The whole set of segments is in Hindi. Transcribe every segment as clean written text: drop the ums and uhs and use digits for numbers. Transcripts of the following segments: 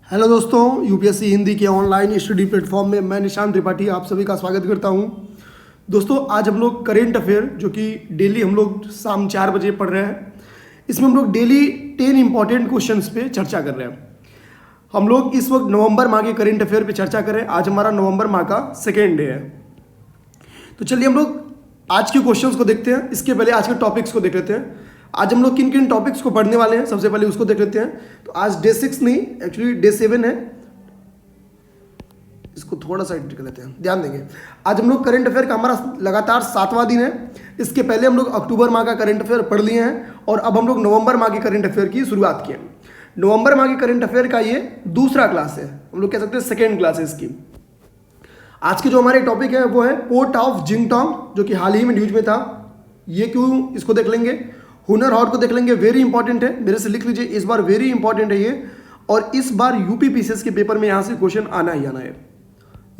हेलो दोस्तों, यूपीएससी हिंदी के ऑनलाइन स्टडी प्लेटफॉर्म में मैं निशान त्रिपाठी आप सभी का स्वागत करता हूं। दोस्तों, आज हम लोग करेंट अफेयर जो कि डेली हम लोग शाम 4 बजे पढ़ रहे हैं, इसमें हम लोग डेली 10 इंपॉर्टेंट क्वेश्चंस पे चर्चा कर रहे हैं। हम लोग इस वक्त नवंबर माह के करेंट अफेयर पे चर्चा करें। आज हमारा नवंबर माह का सेकेंड डे है। तो चलिए हम लोग आज के क्वेश्चंस को देखते हैं। इसके पहले आज के टॉपिक्स को देख लेते हैं। आज हम लोग किन किन टॉपिक्स को पढ़ने वाले हैं, सबसे पहले उसको देख लेते हैं। तो आज डे 6 नहीं, एक्चुअली डे 7 है। इसको थोड़ा सा एडिट कर लेते हैं, ध्यान देंगे। आज हम लोग करंट अफेयर का हमारा लगातार 7वां दिन है। इसके पहले हम लोग अक्टूबर माह का करंट अफेयर पढ़ लिए हैं और अब हम लोग नवंबर माह के करंट अफेयर की शुरुआत की है। नवंबर माह के करंट अफेयर का ये दूसरा क्लास है, हम लोग कह सकते हैं सेकेंड क्लास है इसकी। आज के जो हमारे टॉपिक है वो है पोर्ट ऑफ जिंगटोंग, जो कि हाल ही में न्यूज में था। ये क्यों, इसको देख लेंगे। हुनर हाट को देख लेंगे, वेरी इंपॉर्टेंट है, मेरे से लिख लीजिए, इस बार वेरी इंपॉर्टेंट है ये। और इस बार यूपी पीसीएस के पेपर में यहाँ से क्वेश्चन आना ही आना है।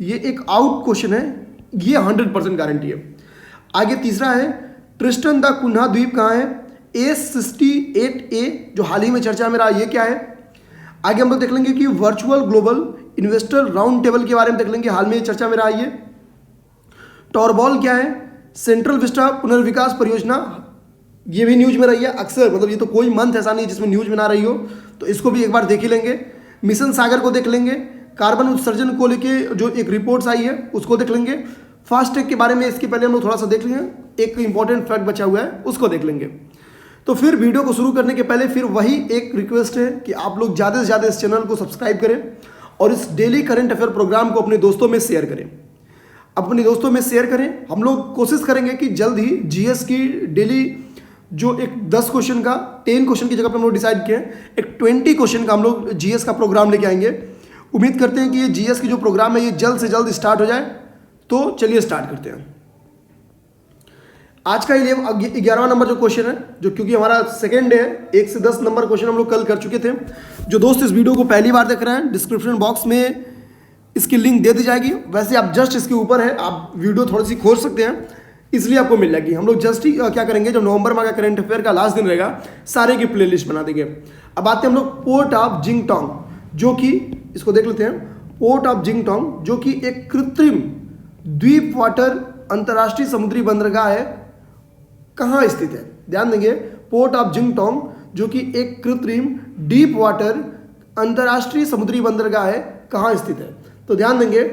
ये एक आउट क्वेश्चन है, ये 100% गारंटी है। आगे तीसरा है ट्रिस्टन द कुन्हा द्वीप कहाँ है, A68A, जो हाल ही में चर्चा में रहा, ये क्या है। आगे हम लोग देख लेंगे कि virtual global investor round table के बारे में देख लेंगे, हाल में चर्चा में रहा ये। टॉरबॉल क्या है, सेंट्रल विस्टा पुनर्विकास परियोजना, ये भी न्यूज में रही है अक्सर, मतलब ये तो कोई मंथ ऐसा नहीं जिसमें न्यूज में ना रही हो, तो इसको भी एक बार देख ही लेंगे। मिशन सागर को देख लेंगे। कार्बन उत्सर्जन को लेके जो एक रिपोर्ट्स आई है उसको देख लेंगे। फास्ट ट्रैक के बारे में इसके पहले हम लोग थोड़ा सा देख लेंगे, एक इंपॉर्टेंट फैक्ट बचा हुआ है उसको देख लेंगे। तो फिर वीडियो को शुरू करने के पहले फिर वही एक रिक्वेस्ट है कि आप लोग ज़्यादा से ज़्यादा इस चैनल को सब्सक्राइब करें और इस डेली करंट अफेयर प्रोग्राम को अपने दोस्तों में शेयर करें। अपने दोस्तों में शेयर करें। हम लोग कोशिश करेंगे कि जल्द ही जीएस की डेली जो एक 10 क्वेश्चन का 10 क्वेश्चन की जगह पे हम लोग डिसाइड किए हैं, एक 20 क्वेश्चन का हम लोग जीएस का प्रोग्राम लेके आएंगे। उम्मीद करते हैं कि ये जीएस की जो प्रोग्राम है ये जल्द से जल्द स्टार्ट हो जाए। तो चलिए स्टार्ट करते हैं। आज का 11वां नंबर जो क्वेश्चन है, जो क्योंकि हमारा सेकेंड डे है, 1 से 10 नंबर क्वेश्चन हम लोग कल कर चुके थे। जो दोस्त इस वीडियो को पहली बार देख रहे हैं, डिस्क्रिप्शन बॉक्स में इसकी लिंक दे दी जाएगी। वैसे आप जस्ट इसके ऊपर है, आप वीडियो थोड़ी सी खोज सकते हैं, इसलिए आपको मिल जाएगी। हम लोग जस्ट ही क्या करेंगे, जब नवंबर माह का करंट अफेयर का लास्ट दिन रहेगा, सारे की प्लेलिस्ट बना देंगे। अब आते हैं हम लोग पोर्ट ऑफ जिंगटोंग, जो कि इसको देख लेते हैं। पोर्ट ऑफ जिंगटोंग जो कि एक कृत्रिम द्वीप वाटर अंतर्राष्ट्रीय समुद्री बंदरगाह है, कहाँ स्थित है। ध्यान देंगे, पोर्ट ऑफ जिंगटोंग जो कि एक कृत्रिम डीप वाटर अंतर्राष्ट्रीय समुद्री बंदरगाह है, कहाँ स्थित है। तो ध्यान देंगे,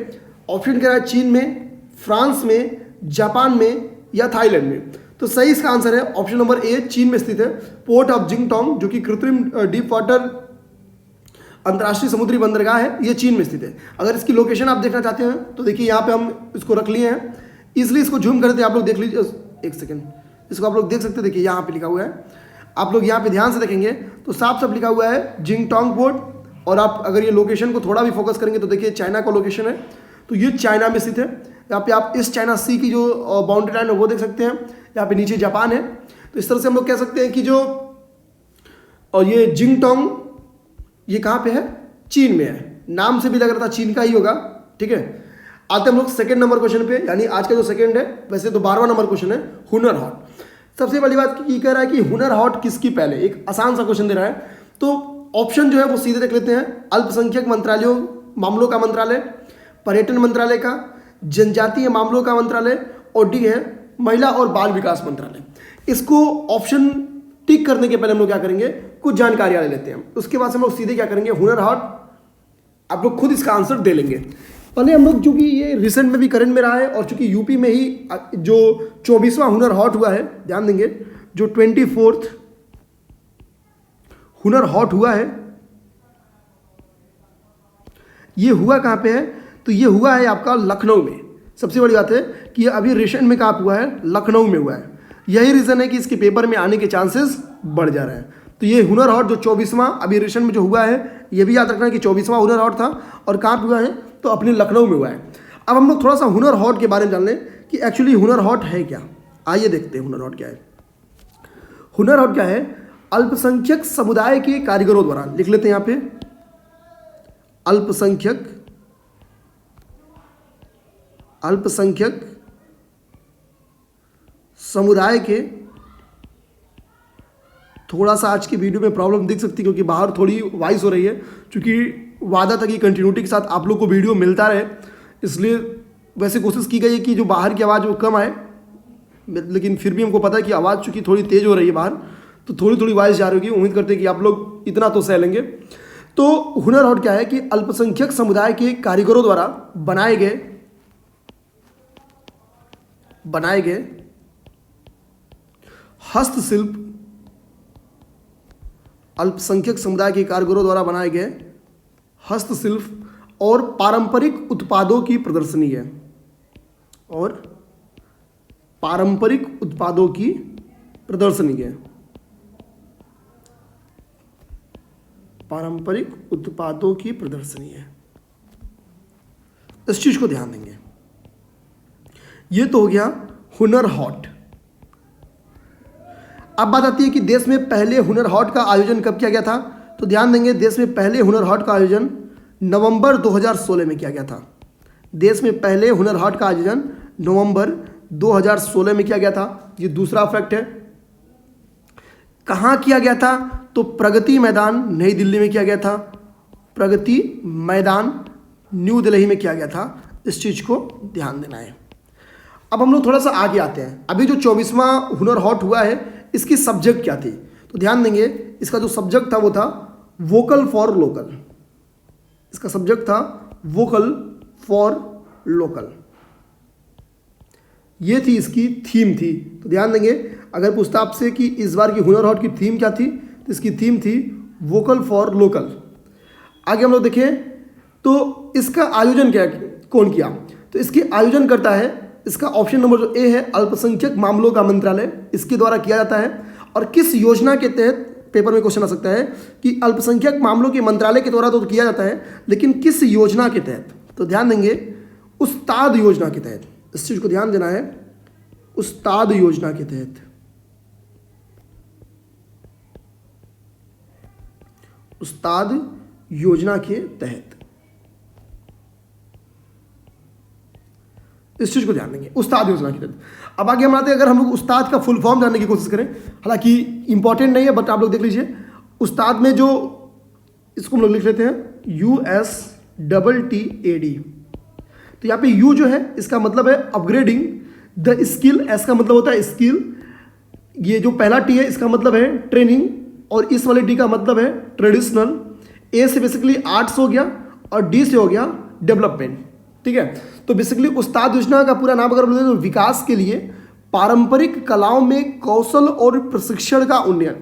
ऑप्शन क्या है, चीन में, फ्रांस में, जापान में या थाईलैंड में। तो सही इसका आंसर है ऑप्शन नंबर ए, चीन में स्थित है। पोर्ट ऑफ जिंगटोंग जो कि कृत्रिम डीप वाटर अंतर्राष्ट्रीय समुद्री बंदरगाह है, ये चीन में स्थित है। अगर इसकी लोकेशन आप देखना चाहते हैं तो देखिए यहाँ पे हम इसको रख लिए हैं, इसलिए इसको जूम करते हैं। आप लोग देख लीजिए, एक सेकेंड, इसको आप लोग देख सकते हैं। देखिए यहाँ पे लिखा हुआ है, आप लोग यहाँ पे ध्यान से देखेंगे तो साफ साफ लिखा हुआ है जिंगटोंग पोर्ट। और आप अगर ये लोकेशन को थोड़ा भी फोकस करेंगे तो देखिए चाइना का लोकेशन है, तो ये चाइना में स्थित है। यहाँ पे आप इस चाइना सी की जो बाउंड्री लाइन है वो देख सकते हैं। यहाँ पे नीचे जापान है। तो इस तरह से हम लोग कह सकते हैं कि जो और ये जिंगटोंग ये कहाँ पे है, चीन में है। नाम से भी लग रहा था चीन का ही होगा। ठीक है, आते हम लोग सेकंड नंबर क्वेश्चन पे, यानी आज का जो सेकंड है, वैसे तो 12वां नंबर क्वेश्चन है, हुनर हाट। सबसे पहली बात ये कह रहा है कि हुनर हाट किसकी, पहले एक आसान सा क्वेश्चन दे रहा है। तो ऑप्शन जो है वो सीधे देख लेते हैं। अल्पसंख्यक मंत्रालयों मामलों का मंत्रालय, पर्यटन मंत्रालय का, जनजातीय मामलों का मंत्रालय, और डी है महिला और बाल विकास मंत्रालय। इसको ऑप्शन टिक करने के पहले हम लोग क्या करेंगे, कुछ जानकारियां ले लेते हैं। उसके बाद हम लोग सीधे क्या करेंगे, हुनर हाट, आप लोग खुद इसका आंसर दे लेंगे। पहले हम लोग, चूंकि ये रिसेंट में भी करंट में रहा है और चूंकि यूपी में ही जो 24वां हुनर हाट हुआ है, ध्यान देंगे, जो 24th हुनर हाट हुआ है, ये हुआ कहाँ पे है, तो ये हुआ है आपका लखनऊ में। सबसे बड़ी बात है कि ये अभी रिसेंट में कहाँ हुआ है, लखनऊ में हुआ है। यही रीज़न है कि इसके पेपर में आने के चांसेस बढ़ जा रहे हैं। तो ये हुनर हाट जो 24वां अभी रिसेंट में जो हुआ है, ये भी याद रखना है कि 24वां हुनर हाट था और कहाँ पे हुआ है, तो अपने लखनऊ में हुआ है। अब हम लोग थोड़ा सा हुनर हाट के बारे में जान लें कि एक्चुअली हुनर हाट है क्या। आइए देखते हैं हुनर हाट क्या है। हुनर हाट क्या है, अल्पसंख्यक समुदाय के कारीगरों द्वारा, लिख लेते हैं यहाँ पे, अल्पसंख्यक समुदाय के, थोड़ा सा आज की वीडियो में प्रॉब्लम दिख सकती है क्योंकि बाहर थोड़ी वॉइस हो रही है, क्योंकि वादा था कि कंटिन्यूटी के साथ आप लोग को वीडियो मिलता रहे, इसलिए वैसे कोशिश की गई है कि जो बाहर की आवाज़ वो कम आए, लेकिन फिर भी हमको पता है कि आवाज़ चूँकि थोड़ी तेज़ हो रही है बाहर, तो थोड़ी थोड़ी वॉइस जा रही होगी। उम्मीद करते हैं कि आप लोग इतना तो सह लेंगे। तो हुनर हाट क्या है कि अल्पसंख्यक समुदाय के कारीगरों द्वारा बनाए गए हस्तशिल्प, अल्पसंख्यक समुदाय के कारीगरों द्वारा बनाए गए हस्तशिल्प और पारंपरिक उत्पादों की प्रदर्शनी है। और पारंपरिक उत्पादों की प्रदर्शनी है। पारंपरिक उत्पादों की प्रदर्शनी है, इस चीज को ध्यान देंगे। ये तो हो गया हुनर हाट। अब बात आती है कि देश में पहले हुनर हाट का आयोजन कब किया गया था। तो ध्यान देंगे, देश में पहले हुनर हाट का आयोजन नवंबर 2016 में किया गया था। देश में पहले हुनर हाट का आयोजन नवंबर 2016 में किया गया था। ये दूसरा फैक्ट है। कहाँ किया गया था? तो प्रगति मैदान नई दिल्ली में किया गया था। प्रगति मैदान न्यू दिल्ली में किया गया था। इस चीज़ को ध्यान देना है। अब हम लोग थोड़ा सा आगे आते हैं। अभी जो 24वां हुनर हाट हुआ है, इसकी सब्जेक्ट क्या थी? तो ध्यान देंगे, इसका जो सब्जेक्ट था वो था वोकल फॉर लोकल। इसका सब्जेक्ट था वोकल फॉर लोकल। ये थी इसकी थीम थी। तो ध्यान देंगे, अगर पूछता आपसे कि इस बार की हुनर हाट की थीम क्या थी, तो इसकी थीम थी वोकल फॉर लोकल। आगे हम लोग देखें तो इसका आयोजन कौन किया? तो इसके आयोजन करता है, इसका ऑप्शन नंबर जो ए है, अल्पसंख्यक मामलों का मंत्रालय, इसके द्वारा किया जाता है। और किस योजना के तहत, पेपर में क्वेश्चन आ सकता है कि अल्पसंख्यक मामलों के मंत्रालय के द्वारा तो किया जाता है, लेकिन किस योजना के तहत? तो ध्यान देंगे, उस्ताद योजना के तहत। इस चीज को ध्यान देना है, उस्ताद योजना के तहत। उस्ताद योजना के तहत इस चीज को ध्यान देंगे, उस्ताद योजना के तहत। अब आगे हम आते हैं, अगर हम लोग उस्ताद का फुल फॉर्म जानने की कोशिश करें, हालांकि इंपॉर्टेंट नहीं है, बट आप लोग देख लीजिए। उस्ताद में जो, इसको हम लोग लिख लेते हैं USTTAD। तो यहाँ पे यू जो है, इसका मतलब है अपग्रेडिंग द स्किल। एस का मतलब होता है स्किल। ये जो पहला टी है, इसका मतलब है ट्रेनिंग, और इस वाले डी का मतलब है ट्रेडिशनल। ए से बेसिकली आर्ट्स हो गया, और डी से हो गया डेवलपमेंट। ठीक है, तो बेसिकली उस्ताद योजना का पूरा नाम अगर बोले तो विकास के लिए पारंपरिक कलाओं में कौशल और प्रशिक्षण का उन्नयन।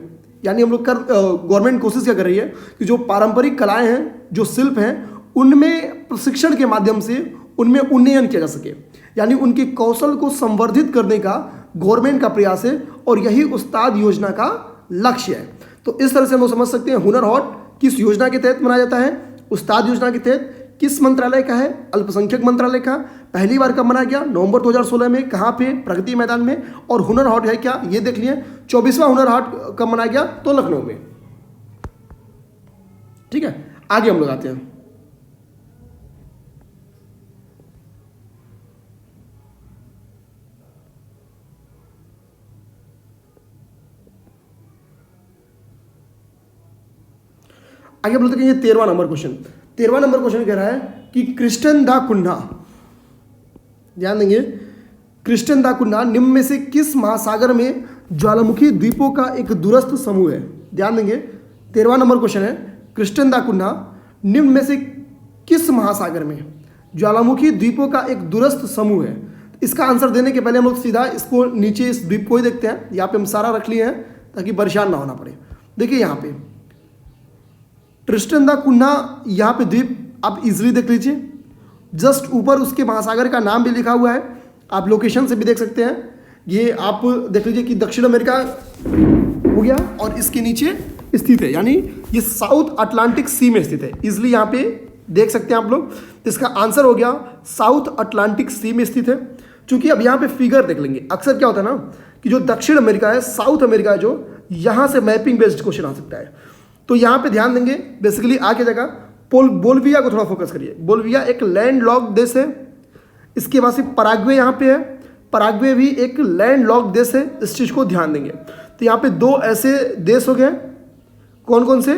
यानी हम लोग गवर्नमेंट कोशिश क्या कर रही है कि जो पारंपरिक कलाएं हैं, जो शिल्प हैं, उनमें प्रशिक्षण के माध्यम से उनमें उन्नयन किया जा सके, यानी उनके कौशल को संवर्धित करने का गवर्नमेंट का प्रयास है, और यही उस्ताद योजना का लक्ष्य है। तो इस तरह से हम लोग समझ सकते हैं हुनर हाट किस योजना के तहत मनाया जाता है? उस्ताद योजना के तहत। किस मंत्रालय का है? अल्पसंख्यक मंत्रालय का। पहली बार कब मनाया गया? नवंबर 2016 में। कहाँ पे? प्रगति मैदान में। और हुनर हाट है क्या, ये देख लिए। 24वां हुनर हाट कब मनाया गया? तो लखनऊ में। ठीक है, आगे हम लोग आते हैं। आगे बोलते हैं ये 13वां नंबर क्वेश्चन। 13वां नंबर क्वेश्चन कह रहा है कि क्रिस्टन दा कुन्हा, ध्यान देंगे, क्रिस्टन दा कुन्हा निम्न में से किस महासागर में ज्वालामुखी द्वीपों का एक दूरस्थ समूह है? ध्यान देंगे, 13वां नंबर क्वेश्चन है, क्रिस्टन दा कुन्हा निम्न में से किस महासागर में ज्वालामुखी द्वीपों का एक दूरस्थ समूह है? इसका आंसर देने के पहले हम लोग सीधा इसको नीचे इस द्वीप को ही देखते हैं। यहाँ पे हम सारा रख लिए हैं ताकि परेशान ना होना पड़े। देखिए यहाँ पे ट्रिस्टन दा कुन्हा, यहाँ पे द्वीप आप इजीली देख लीजिए। जस्ट ऊपर उसके महासागर का नाम भी लिखा हुआ है, आप लोकेशन से भी देख सकते हैं। ये आप देख लीजिए कि दक्षिण अमेरिका हो गया, और इसके नीचे स्थित है, यानी ये साउथ अटलांटिक सी में स्थित है। इजीली यहाँ पे देख सकते हैं आप लोग। इसका आंसर हो गया साउथ अटलांटिक सी में स्थित है। चूंकि अब यहाँ पे फिगर देख लेंगे, अक्सर क्या होता है ना कि जो दक्षिण अमेरिका है, साउथ अमेरिका है, जो यहाँ से मैपिंग बेस्ड क्वेश्चन आ सकता है। तो यहाँ पे ध्यान देंगे, बेसिकली आगे जगह बोल्विया को थोड़ा फोकस करिए। बोल्विया एक लैंड लॉक देश है। इसके बाद से पराग्वे यहाँ पे है, पराग्वे भी एक लैंड लॉक देश है। इस चीज़ को ध्यान देंगे। तो यहाँ पे दो ऐसे देश हो गए, कौन कौन से?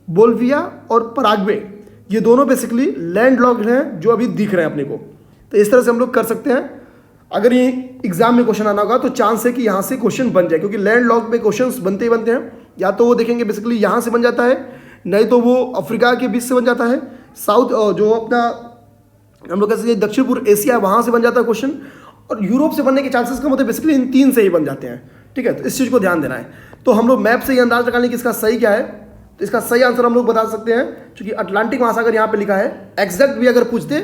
बोल्विया और पराग्वे। ये दोनों बेसिकली लैंड लॉक्ड हैं जो अभी दिख रहे हैं अपने को। तो इस तरह से हम लोग कर सकते हैं। अगर ये एग्जाम में क्वेश्चन आना होगा तो चांस है कि यहाँ से क्वेश्चन बन जाए, क्योंकि लैंड लॉक में क्वेश्चन बनते ही बनते हैं। या तो वो देखेंगे बेसिकली यहाँ से बन जाता है, नहीं तो वो अफ्रीका के बीच से बन जाता है, साउथ जो अपना हम लोग कैसे दक्षिण पूर्व एशिया वहाँ से बन जाता है क्वेश्चन, और यूरोप से बनने के चांसेस कम होते हैं। बेसिकली इन 3 से ही बन जाते हैं। ठीक है, तो इस चीज़ को ध्यान देना है। तो हम लोग मैप से ही अंदाज लगा लें कि इसका सही क्या है। तो इसका सही आंसर हम लोग बता सकते हैं, क्योंकि अटलांटिक महासागर यहाँ पे लिखा है। एग्जैक्ट भी अगर पूछते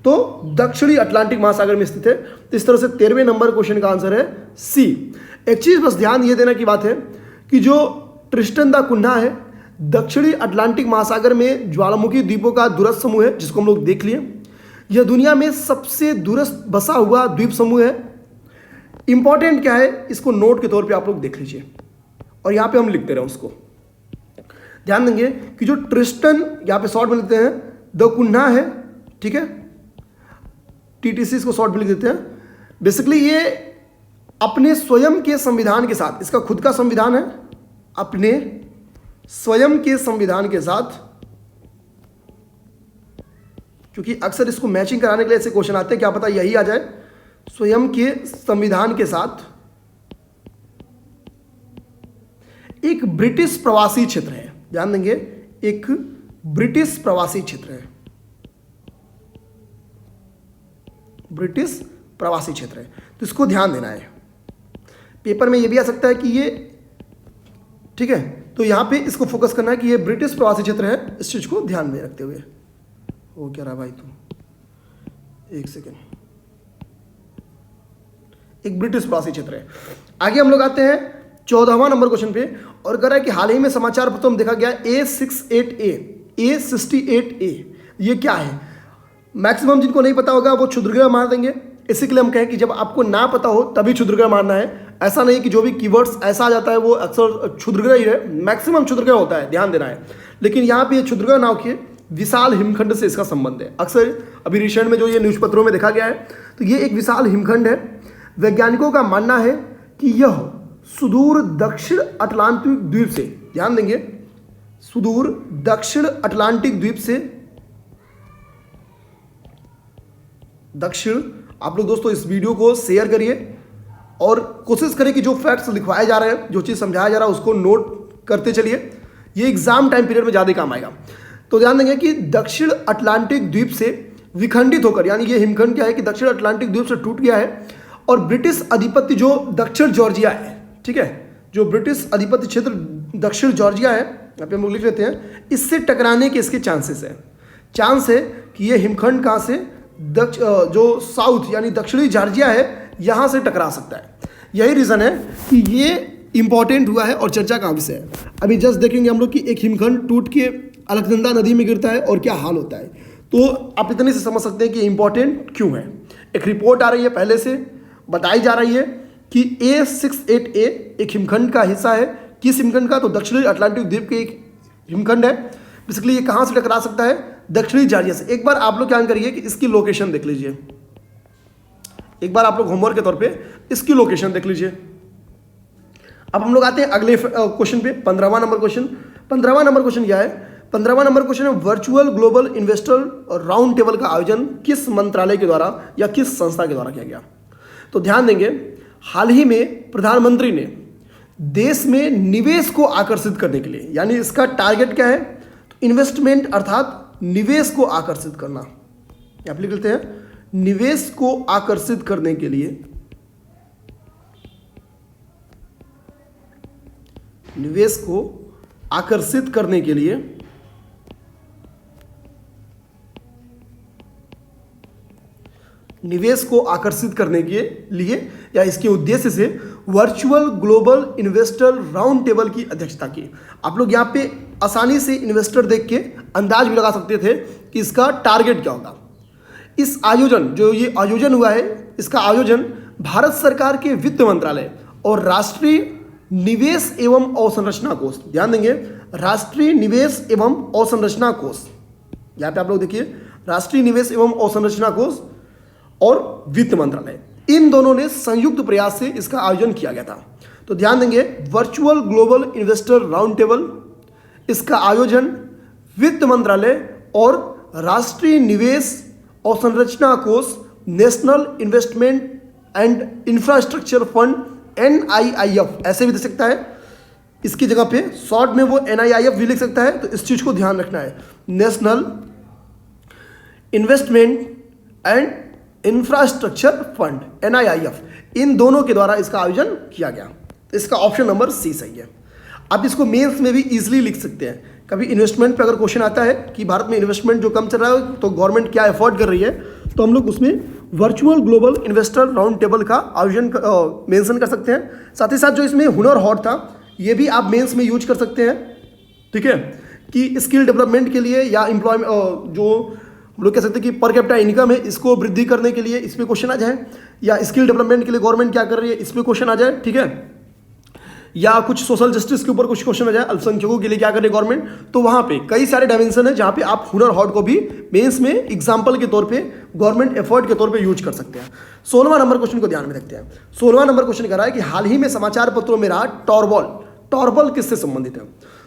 तो दक्षिणी अटलांटिक महासागर में स्थित है। तो इस तरह से 13वें नंबर क्वेश्चन का आंसर है सी। एक चीज बस ध्यान ये देने की बात है कि जो ट्रिस्टन दा कुन्हा है दक्षिणी अटलांटिक महासागर में ज्वालामुखी द्वीपों का दूरस्थ समूह है, जिसको हम लोग देख लिए। यह दुनिया में सबसे दूरस्थ बसा हुआ द्वीप समूह है। इंपॉर्टेंट क्या है इसको नोट के तौर पे आप लोग देख लीजिए, और यहाँ पे हम लिखते रहे उसको। ध्यान देंगे कि जो ट्रिस्टन यहाँ पे शॉर्ट में लिखते हैं द कुन्हा है, ठीक है, टीटीसी इसको शॉर्ट में लिख देते हैं। बेसिकली ये अपने स्वयं के संविधान के साथ, इसका खुद का संविधान है, अपने स्वयं के संविधान के साथ, क्योंकि अक्सर इसको मैचिंग कराने के लिए ऐसे क्वेश्चन आते हैं, क्या पता यही आ जाए। स्वयं के संविधान के साथ एक ब्रिटिश प्रवासी क्षेत्र है। ध्यान देंगे, एक ब्रिटिश प्रवासी क्षेत्र है, ब्रिटिश प्रवासी क्षेत्र है। तो इसको ध्यान देना है। पेपर में ये भी आ सकता है कि ये, ठीक है, तो यहां पे इसको फोकस करना है कि ये ब्रिटिश प्रवासी क्षेत्र है। इस चीज को ध्यान में रखते हुए, हो क्या रहा भाई तुम, एक सेकेंड, एक ब्रिटिश प्रवासी क्षेत्र है। आगे हम लोग आते हैं 14वां नंबर क्वेश्चन पे, और कह रहा है कि हाल ही में समाचार पत्रों में देखा गया A68A, ये क्या है। मैक्सिमम जिनको नहीं पता होगा वो क्षुद्रग्रह मार देंगे। इसी के लिए हम कहें कि जब आपको ना पता हो तभी क्षुद्रग्रह मारना है। ऐसा नहीं कि जो भी कीवर्ड्स ऐसा आ जाता है वो अक्सर क्षुद्रग्रह ही है, मैक्सिमम क्षुद्रग्रह होता है, ध्यान देना है। लेकिन यहाँ पे क्षुद्रग्रह ना होके विशाल हिमखंड से इसका संबंध है। अक्सर अभी रिसेंट में जो ये न्यूज़ पत्रों में देखा गया है, तो ये एक विशाल हिमखंड है। वैज्ञानिकों का मानना है कि यह सुदूर दक्षिण अटलांटिक द्वीप से, ध्यान देंगे, सुदूर दक्षिण अटलांटिक द्वीप से दक्षिण, आप लोग दोस्तों इस वीडियो को शेयर करिए और कोशिश करें कि जो फैक्ट्स लिखवाए जा रहे हैं, जो चीज़ समझाया जा रहा है उसको नोट करते चलिए। ये एग्जाम टाइम पीरियड में ज़्यादा काम आएगा। तो ध्यान देंगे कि दक्षिण अटलांटिक द्वीप से विखंडित होकर, यानी ये हिमखंड क्या है कि दक्षिण अटलांटिक द्वीप से टूट गया है, और ब्रिटिश आधिपत्य जो दक्षिण जॉर्जिया है, ठीक है, जो ब्रिटिश आधिपत्य क्षेत्र दक्षिण जॉर्जिया है, यहाँ पे हम लोग लिख लेते हैं, इससे टकराने के इसके चांसेस है। चांस है कि ये हिमखंड कहाँ से, जो साउथ यानी दक्षिणी जॉर्जिया है, यहाँ से टकरा सकता है। यही रीज़न है कि ये इंपॉर्टेंट हुआ है और चर्चा का विषय है। अभी जस्ट देखेंगे हम लोग कि एक हिमखंड टूट के अलकनंदा नदी में गिरता है और क्या हाल होता है। तो आप इतने से समझ सकते हैं कि इंपॉर्टेंट क्यों है। एक रिपोर्ट आ रही है, पहले से बताई जा रही है कि A68A एक हिमखंड का हिस्सा है। किस हिमखंड का, तो दक्षिणी अटलांटिक द्वीप के एक हिमखंड है। बेसिकली ये कहाँ से टकरा सकता है, दक्षिणी जॉर्जिया से। एक बार आप लोग क्या करिए कि इसकी लोकेशन देख लीजिए, एक बार आप लोग होमवर्क के तौर पे इसकी लोकेशन देख लीजिए। अब हम लोग आते हैं अगले क्वेश्चन पे, 15वां नंबर क्वेश्चन। 15वां नंबर क्वेश्चन क्या है, 15वां नंबर क्वेश्चन है virtual global investor round table का आयोजन किस मंत्रालय के द्वारा या किस संस्था के द्वारा किया गया। तो ध्यान देंगे, हाल ही में प्रधानमंत्री ने देश में निवेश को आकर्षित करने के लिए, यानी इसका टारगेट क्या है, तो इन्वेस्टमेंट अर्थात निवेश को आकर्षित करना, यहाँ पे लिख लेते हैं, निवेश को आकर्षित करने के लिए, निवेश को आकर्षित करने के लिए निवेश को आकर्षित करने के लिए या इसके उद्देश्य से virtual global investor round table की अध्यक्षता की। आप लोग यहाँ पे आसानी से इन्वेस्टर देख के अंदाज भी लगा सकते थे कि इसका टारगेट क्या होगा। इस आयोजन, जो ये आयोजन हुआ है, इसका आयोजन भारत सरकार के वित्त मंत्रालय और राष्ट्रीय निवेश एवं अवसंरचना कोष, ध्यान देंगे, राष्ट्रीय निवेश एवं अवसंरचना कोष, यहाँ पे आप लोग देखिए, राष्ट्रीय निवेश एवं अवसंरचना कोष और वित्त मंत्रालय, इन दोनों ने संयुक्त प्रयास से इसका आयोजन किया गया था। तो ध्यान देंगे, virtual global investor round table, इसका आयोजन वित्त मंत्रालय और राष्ट्रीय निवेश और संरचना कोष, national investment and infrastructure fund, NIIF ऐसे भी दे सकता है। इसकी जगह पे शॉर्ट में वो NIIF भी लिख सकता है, तो इस चीज को ध्यान रखना है। National investment and infrastructure fund, NIIF, इन दोनों के द्वारा इसका आयोजन किया गया। इसका ऑप्शन नंबर सी सही है। आप इसको मेंस में भी इजीली लिख सकते हैं। कभी इन्वेस्टमेंट पे अगर क्वेश्चन आता है कि भारत में इन्वेस्टमेंट जो कम चल रहा है तो गवर्नमेंट क्या एफर्ट कर रही है, तो हम लोग उसमें virtual global investor round table का आयोजन मेंशन कर सकते हैं। साथ ही साथ जो इसमें हुनर हॉट था, ये भी आप मेंस में यूज कर सकते हैं, ठीक है, कि स्किल डेवलपमेंट के लिए या एम्प्लॉयमेंट जो हम लोग कह सकते हैं कि पर कैपिटा इनकम है, इसको वृद्धि करने के लिए इस पर क्वेश्चन आ जाए, या स्किल डेवलपमेंट के लिए गवर्नमेंट क्या कर रही है इस पर क्वेश्चन आ जाए, ठीक है, या कुछ सोशल जस्टिस के ऊपर कुछ क्वेश्चन आ जाए, अल्पसंख्यकों के लिए क्या कर रही है गवर्नमेंट, तो वहां पे कई सारे डायमेंशन है जहां पे आप हुनर हॉट को भी मेंस में एग्जांपल के तौर पे गवर्नमेंट एफर्ट के तौर पे यूज कर सकते हैं। 16वां नंबर क्वेश्चन को ध्यान में रखते हैं। 16वां नंबर क्वेश्चन कह रहा है कि हाल ही में समाचार पत्रों में रहा टॉरबॉल किससे संबंधित है,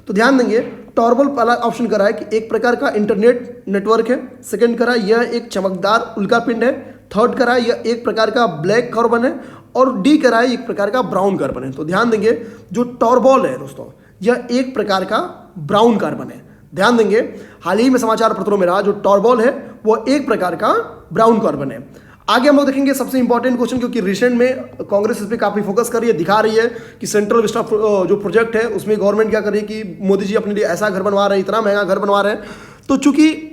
तो ध्यान देंगे टॉरबॉल पहला ऑप्शन करा है कि एक प्रकार का इंटरनेट नेटवर्क है, सेकंड करा यह एक चमकदार उल्कापिंड है, थर्ड करा यह एक प्रकार का ब्लैक कार्बन है, और डी करा है एक प्रकार का ब्राउन कार्बन है। तो ध्यान देंगे जो टॉरबॉल है दोस्तों, यह एक प्रकार का ब्राउन कार्बन है। ध्यान देंगे हाल ही में समाचार पत्रों में रहा जो टॉरबॉल है वो एक प्रकार का ब्राउन कार्बन है। आगे हम लोग देखेंगे सबसे इंपॉर्टेंट क्वेश्चन, क्योंकि रिसेंट में कांग्रेस इस पर काफी फोकस कर रही है, दिखा रही है कि सेंट्रल विस्टा जो प्रोजेक्ट है उसमें गवर्नमेंट क्या कर रही है कि मोदी जी अपने लिए ऐसा घर बनवा रहे हैं, इतना महंगा घर बनवा रहे हैं। तो चूंकि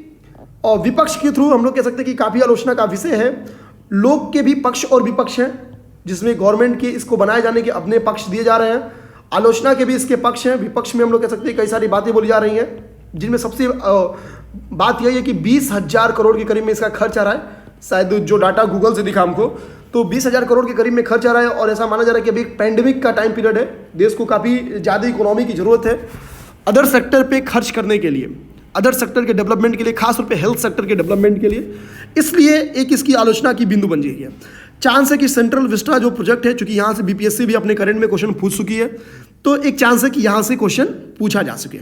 विपक्ष के थ्रू हम लोग कह सकते हैं कि काफी आलोचना का विषय है, लोग के भी पक्ष और विपक्ष हैं, जिसमें गवर्नमेंट के इसको बनाए जाने के अपने पक्ष दिए जा रहे हैं, आलोचना के भी इसके पक्ष हैं, विपक्ष में हम लोग कह सकते हैं कई सारी बातें बोली जा रही हैं, जिनमें सबसे बात यही है कि 20,000 करोड़ के करीब में इसका खर्च आ रहा है। शायद जो डाटा गूगल से दिखा हमको, तो 20,000 करोड़ के करीब में खर्च आ रहा है, और ऐसा माना जा रहा है कि अभी एक पैंडेमिक का टाइम पीरियड है, देश को काफ़ी ज़्यादा इकोनॉमी की जरूरत है अदर सेक्टर पे खर्च करने के लिए, अदर सेक्टर के डेवलपमेंट के लिए, खास तौर पे हेल्थ सेक्टर के डेवलपमेंट के लिए, इसलिए एक इसकी आलोचना की बिंदु बन जाएगी। चांस है कि सेंट्रल विस्टा जो प्रोजेक्ट है, चूंकि यहाँ से बीपीएससी भी अपने करंट में क्वेश्चन पूछ चुकी है, तो एक चांस है कि यहाँ से क्वेश्चन पूछा जा सके।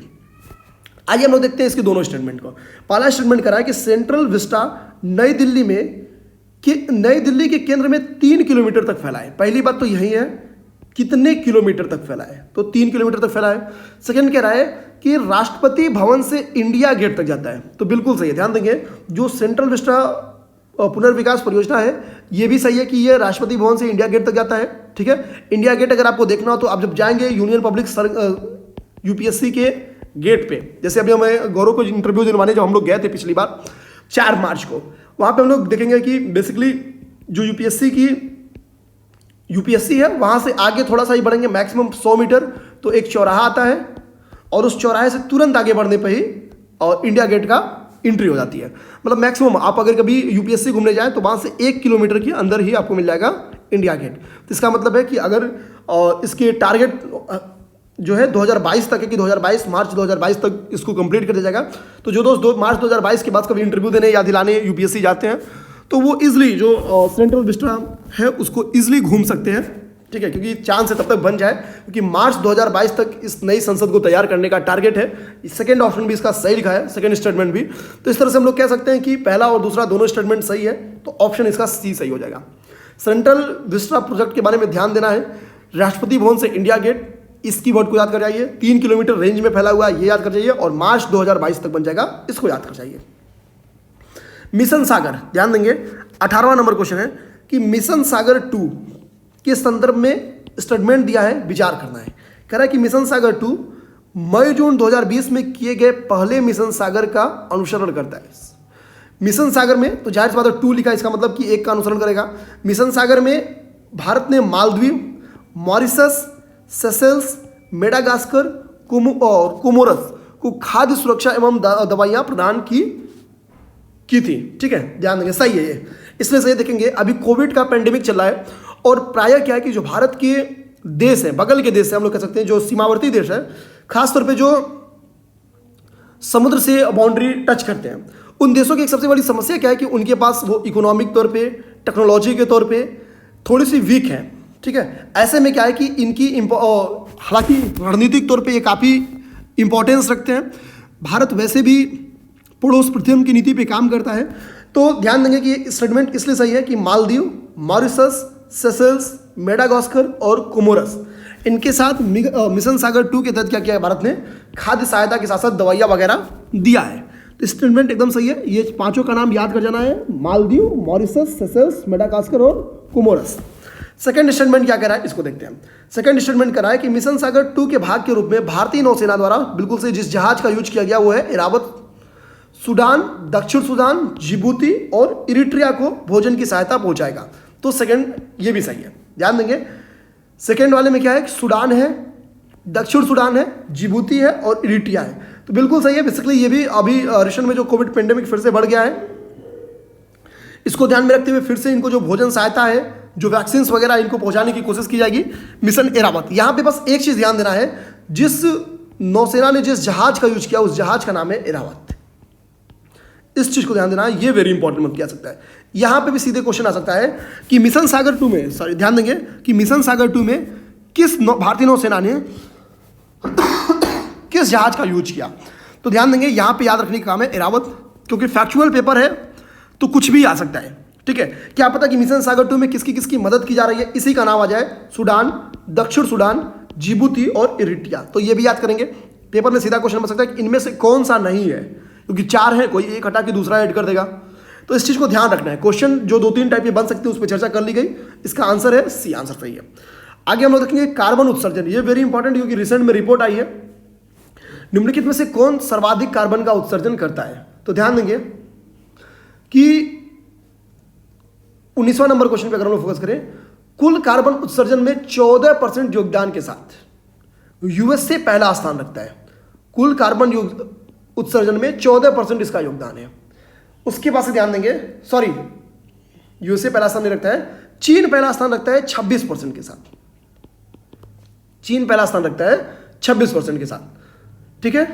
आइए हम लोग देखते हैं इसके दोनों स्टेटमेंट को। पहला स्टेटमेंट करा है कि सेंट्रल विस्टा नई दिल्ली के केंद्र में 3 किलोमीटर तक फैला है। पहली बात तो यही है, कितने किलोमीटर तक फैला है, तो 3 किलोमीटर तक फैला है। सेकंड कह रहा है कि राष्ट्रपति भवन से इंडिया गेट तक जाता है, तो बिल्कुल सही है। ध्यान देंगे जो सेंट्रल विस्टा पुनर्विकास परियोजना है, ये भी सही है कि ये राष्ट्रपति भवन से इंडिया गेट तक जाता है, ठीक है। इंडिया गेट अगर आपको देखना हो तो आप जब जाएंगे यूनियन पब्लिक यूपीएससी के गेट पे, जैसे अभी हमें गौरव को इंटरव्यू दिलवाने जब हम लोग गए थे पिछली बार 4 मार्च को, वहां पे हम लोग देखेंगे कि बेसिकली जो यूपीएससी है वहां से आगे थोड़ा सा ही बढ़ेंगे, मैक्सिमम 100 मीटर, तो एक चौराहा आता है, और उस चौराहे से तुरंत आगे बढ़ने पर ही और इंडिया गेट का एंट्री हो जाती है। मतलब मैक्सिमम आप अगर कभी यूपीएससी घूमने जाए तो वहां से 1 किलोमीटर के अंदर ही आपको मिल जाएगा इंडिया गेट। तो इसका मतलब है कि अगर इसके टारगेट जो है 2022 तक है कि मार्च 2022 तक इसको कंप्लीट कर दिया जाएगा, तो जो दोस्त मार्च 2022 के बाद कभी इंटरव्यू देने या दिलाने यूपीएससी जाते हैं तो वो इजिली जो सेंट्रल विस्टा है उसको इजिली घूम सकते हैं, ठीक है, क्योंकि चांस है तब तक बन जाए, क्योंकि मार्च 2022 तक इस नई संसद को तैयार करने का टारगेट है। सेकंड ऑप्शन भी इसका सही लिखा है, सेकंड स्टेटमेंट भी। तो इस तरह से हम लोग कह सकते हैं कि पहला और दूसरा दोनों स्टेटमेंट सही है, तो ऑप्शन इसका सी सही हो जाएगा। सेंट्रल विस्टा प्रोजेक्ट के बारे में ध्यान देना है, राष्ट्रपति भवन से इंडिया गेट, इसकी वर्ड को याद कर जाइए, 3 किलोमीटर रेंज में फैला हुआ है ये याद कर जाइए, और मार्च 2022 तक बन जाएगा, इसको याद कर जाइए। मिशन सागर, ध्यान देंगे 18वां नंबर क्वेश्चन है कि मिशन सागर 2 के संदर्भ में स्टेटमेंट दिया है, विचार करना है। कह रहा है कि मिशन सागर 2 मई जून 2020 में किए गए पहले मिशन सागर का अनुसरण करता है। मिशन सागर में तो जाहिर सी बात है 2 लिखा है, इसका मतलब कि 1 का अनुसरण करेगा। मिशन सागर में भारत ने मालदीव, मॉरिशस, सेशेल्स, मेडागास्कर और कोमोरस को खाद्य सुरक्षा एवं दवाइयां प्रदान की थी, ठीक है, ध्यान देंगे सही है ये। इसमें से देखेंगे अभी कोविड का पेंडेमिक चल रहा है, और प्रायः क्या है कि जो भारत के देश है, बगल के देश है, हम लोग कह सकते हैं जो सीमावर्ती देश है, खासतौर पे जो समुद्र से बाउंड्री टच करते हैं, उन देशों की एक सबसे बड़ी समस्या क्या है कि उनके पास वो इकोनॉमिक तौर पे, टेक्नोलॉजी के तौर पे थोड़ी सी वीक है, ठीक है। ऐसे में क्या है कि इनकी हालांकि रणनीतिक तौर पे ये काफ़ी इंपॉर्टेंस रखते हैं। भारत वैसे भी पड़ोस प्रथम की नीति पे काम करता है। तो ध्यान देंगे कि ये स्टेटमेंट इसलिए सही है कि मालदीव, मॉरिशस, सेशेल्स, मेडागास्कर और कोमोरस, इनके साथ मिशन सागर 2 के तहत क्या किया है भारत ने, खाद्य सहायता के साथ साथ दवाइयाँ वगैरह दिया है। तो स्टेटमेंट एकदम सही है। ये पांचों का नाम याद कर जाना है, मालदीव, मॉरिशस, सेशेल्स, मेडागास्कर और कोमोरस। सेकंड स्टेटमेंट क्या कह रहा है, इसको देखते हैं। सेकंड स्टेटमेंट कह रहा है कि मिशन सागर 2 के भाग के रूप में भारतीय नौसेना द्वारा बिल्कुल से जिस जहाज का यूज किया गया वो है इरावत, सूडान, दक्षिण सूडान, जिबूती और इरिट्रिया को भोजन की सहायता पहुंचाएगा। तो सेकंड ये भी सही है, ध्यान देंगे। सेकंड वाले में क्या है, सूडान है, दक्षिण सूडान है, जिबूती है और इरिट्रिया है, तो बिल्कुल सही है। बेसिकली ये भी अभी रिसेंट में जो कोविड पेंडेमिक फिर से बढ़ गया है, इसको ध्यान में रखते हुए फिर से इनको जो भोजन सहायता है, जो वैक्सीन वगैरह इनको पहुंचाने की कोशिश की जाएगी, मिशन इरावत। यहां पे बस एक चीज ध्यान देना है, जिस नौसेना ने जिस जहाज का यूज किया उस जहाज का नाम है इरावत। इस चीज को ध्यान देना है, ये वेरी इंपॉर्टेंट मत किया सकता है। यहां पे भी सीधे क्वेश्चन आ सकता है कि मिशन सागर 2 में, सॉरी ध्यान देंगे कि मिशन सागर 2 में किस भारतीय नौसेना ने किस जहाज का यूज किया। तो ध्यान देंगे यहां पे याद रखने का काम है इरावत, क्योंकि फैक्चुअल पेपर है तो कुछ भी आ सकता है, ठीक है। क्या पता कि मिशन सागर 2 में किसकी किसकी मदद की जा रही है, इसी का नाम आ जाए सूडान, दक्षिण सूडान, जिबूती और इरिट्रिया। तो ये भी याद करेंगे, पेपर में सीधा क्वेश्चन बन सकता है कि इनमें से कौन सा नहीं है, क्योंकि 4 है, कोई एक हटा के दूसरा ऐड कर देगा। तो इस चीज को ध्यान रखना है। क्वेश्चन जो 2-3 टाइप के बन सकते हैं उस पर चर्चा कर ली गई, इसका आंसर है सी, आंसर सही है। आगे हम लोग देखेंगे कार्बन उत्सर्जन। ये वेरी इंपॉर्टेंट, क्योंकि रिसेंट में रिपोर्ट आई है, निम्नलिखित में से कौन सर्वाधिक कार्बन का उत्सर्जन करता है। तो ध्यान देंगे कि 19वां नंबर क्वेश्चन पे अगर हम लोग फोकस करें, कुल कार्बन उत्सर्जन में 14% योगदान के साथ यूएसए पहला स्थान रखता है। कुल कार्बन उत्सर्जन में 14% इसका योगदान है। उसके पास से ध्यान देंगे, सॉरी यूएसए पहला स्थान नहीं रखता है, चीन पहला स्थान रखता है 26% के साथ। चीन पहला स्थान रखता है 26% के साथ, ठीक है।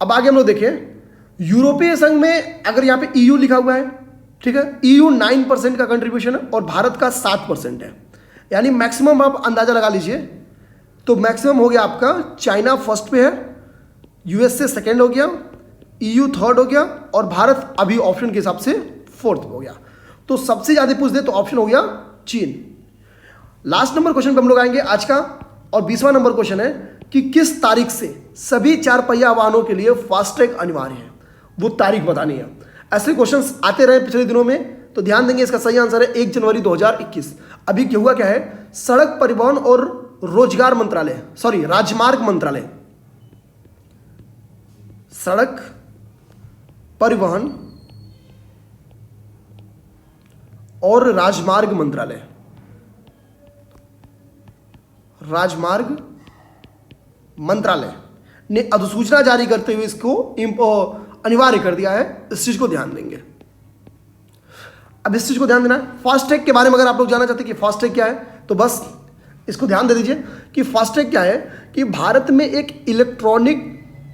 अब आगे हम लोग देखें, यूरोपीय संघ में अगर यहां पे ईयू लिखा हुआ है, ठीक है, ईयू 9% का कंट्रीब्यूशन है और भारत का 7% है, यानी मैक्सिमम आप अंदाजा लगा लीजिए। तो मैक्सिमम हो गया आपका, चाइना फर्स्ट पे है, यूएसए सेकेंड हो गया, ईयू थर्ड हो गया और भारत अभी ऑप्शन के हिसाब से फोर्थ हो गया। तो सबसे ज्यादा पूछ दे तो ऑप्शन हो गया चीन। लास्ट नंबर क्वेश्चन पे हम लोग आएंगे आज का, और 20वां नंबर क्वेश्चन है कि किस तारीख से सभी 4 पहिया वाहनों के लिए फास्टैग अनिवार्य है, वो तारीख बतानी है। ऐसे क्वेश्चंस आते रहे पिछले दिनों में, तो ध्यान देंगे इसका सही आंसर है 1 जनवरी 2021। अभी क्या हुआ क्या है, सड़क परिवहन और रोजगार मंत्रालय, सॉरी राजमार्ग मंत्रालय, सड़क परिवहन और राजमार्ग मंत्रालय, राजमार्ग मंत्रालय ने अधिसूचना जारी करते हुए इसको अनिवार्य कर दिया है। इस चीज को ध्यान देंगे। अब इस चीज को ध्यान देना है, फास्टैग के बारे में अगर आप लोग जानना चाहते हैं कि फास्टैग क्या है, तो बस इसको ध्यान दे दीजिए कि फास्टैग क्या है, कि भारत में एक इलेक्ट्रॉनिक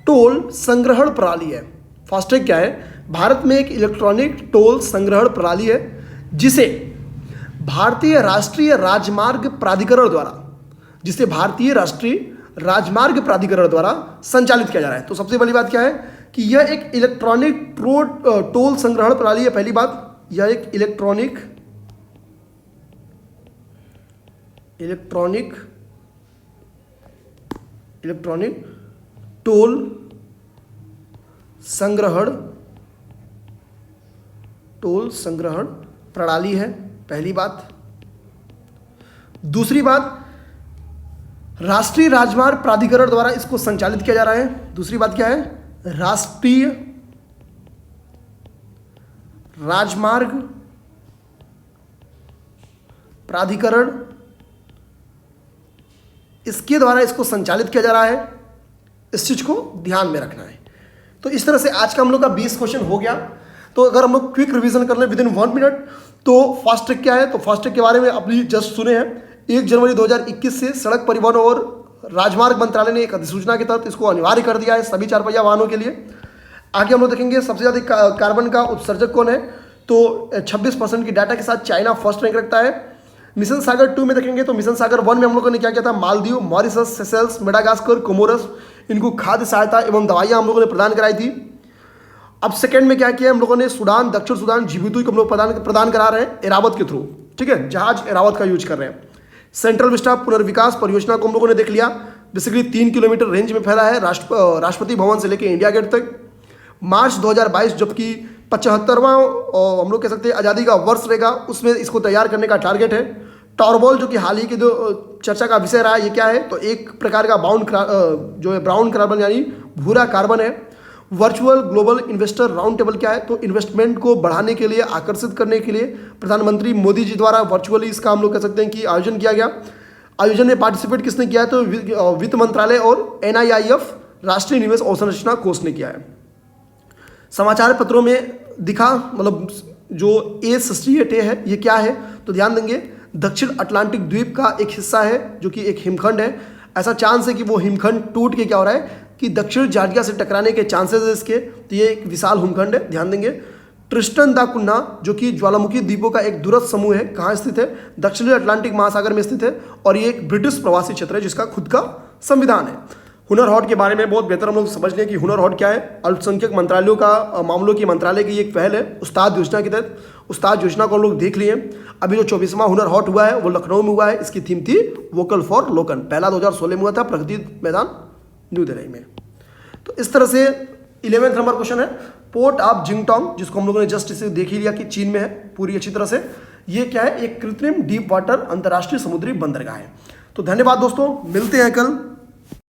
टोल संग्रहण प्रणाली है। फास्टैग क्या है, भारत में एक इलेक्ट्रॉनिक टोल संग्रहण प्रणाली है, जिसे भारतीय राष्ट्रीय राजमार्ग प्राधिकरण द्वारा, जिसे भारतीय राष्ट्रीय राजमार्ग प्राधिकरण द्वारा संचालित किया जा रहा है। तो सबसे पहली बात क्या है कि यह एक इलेक्ट्रॉनिक टोल संग्रहण प्रणाली है। पहली बात, यह एक इलेक्ट्रॉनिक टोल संग्रहण प्रणाली है, पहली बात। दूसरी बात, राष्ट्रीय राजमार्ग प्राधिकरण द्वारा इसको संचालित किया जा रहा है। दूसरी बात क्या है, राष्ट्रीय राजमार्ग प्राधिकरण, इसके द्वारा इसको संचालित किया जा रहा है। इस चीज को ध्यान में रखना है। तो इस तरह से आज का हम लोग का 20 क्वेश्चन हो गया। तो अगर हम लोग क्विक रिवीजन कर लें विद इन 1 मिनट, तो फास्टैग क्या है, तो फास्टैग के बारे में अभी जस्ट सुने हैं। 1 जनवरी 2021 से सड़क परिवहन और राजमार्ग मंत्रालय ने एक अधिसूचना के तहत इसको अनिवार्य कर दिया है सभी 4 पहिया वाहनों के लिए। आगे हम लोग देखेंगे सबसे ज़्यादा कार्बन का उत्सर्जक कौन है, तो 26% की डाटा के साथ चाइना फर्स्ट रैंक रखता है। मिशन सागर 2 में देखेंगे तो मिशन सागर 1 में हम लोगों ने क्या किया था, Maldives, Mauritius, Seychelles, Madagascar, Comoros, इनको खाद्य सहायता एवं दवाइयाँ हम लोगों ने प्रदान कराई थी। अब सेकंड में क्या किया हम लोगों ने, सूडान, दक्षिण सूडान, जिबूती को हम लोग प्रदान करा रहे हैं एरावत के थ्रू, ठीक है, जहाज एरावत का यूज कर रहे हैं। सेंट्रल विस्टा पुनर्विकास परियोजना को हम लोगों ने देख लिया, बेसिकली 3 किलोमीटर रेंज में फैला है राष्ट्रपति भवन से लेकर इंडिया गेट तक। मार्च 2022 जबकि 75वां हम लोग कह सकते हैं आज़ादी का वर्ष रहेगा, उसमें इसको तैयार करने का टारगेट है। टॉरबॉल जो कि हाल ही के जो चर्चा का विषय रहा है, ये क्या है, तो एक प्रकार का जो है ब्राउन कार्बन यानी भूरा कार्बन है। Virtual global investor round table क्या है, तो इन्वेस्टमेंट को बढ़ाने के लिए, आकर्षित करने के लिए प्रधानमंत्री मोदी जी द्वारा वर्चुअली इसका हम लोग कह सकते हैं कि आयोजन किया गया। आयोजन में पार्टिसिपेट किसने किया है, तो वित्त मंत्रालय और NIIF राष्ट्रीय निवेश अवसंरचना कोष ने किया है। समाचार पत्रों में दिखा, मतलब जो A68 है ये क्या है, तो ध्यान देंगे दक्षिण अटलांटिक द्वीप का एक हिस्सा है जो कि एक हिमखंड है। ऐसा चांस है कि वो हिमखंड टूट के क्या हो रहा है कि दक्षिण जॉर्जिया से टकराने के चांसेस है इसके, तो ये एक विशाल हिमखंड है, ध्यान देंगे। ट्रिस्टन दा कुन्ना जो कि ज्वालामुखी द्वीपों का एक दूरस्थ समूह है, कहाँ स्थित है, दक्षिणी अटलांटिक महासागर में स्थित है, और ये एक ब्रिटिश प्रवासी क्षेत्र है जिसका खुद का संविधान है। हुनर हाट के बारे में बहुत बेहतर हम लोग समझ लें कि हुनर हाट क्या है। अल्पसंख्यक मंत्रालयों का मामलों की मंत्रालय की एक पहल है उस्ताद योजना के तहत। उस्ताद योजना को हम लोग देख लिए। अभी जो 24वां हुनर हाट हुआ है वो लखनऊ में हुआ है। इसकी थीम थी वोकल फॉर लोकल। पहला 2016 में हुआ था प्रगति मैदान न्यू दिल्ली में। तो इस तरह से 11वां नंबर क्वेश्चन है पोर्ट ऑफ जिंगटोंग, जिसको हम लोगों ने जस्ट इसे देख ही लिया कि चीन में है पूरी अच्छी तरह से। ये क्या है, एक कृत्रिम डीप वाटर अंतर्राष्ट्रीय समुद्री बंदरगाह है। तो धन्यवाद दोस्तों, मिलते हैं कल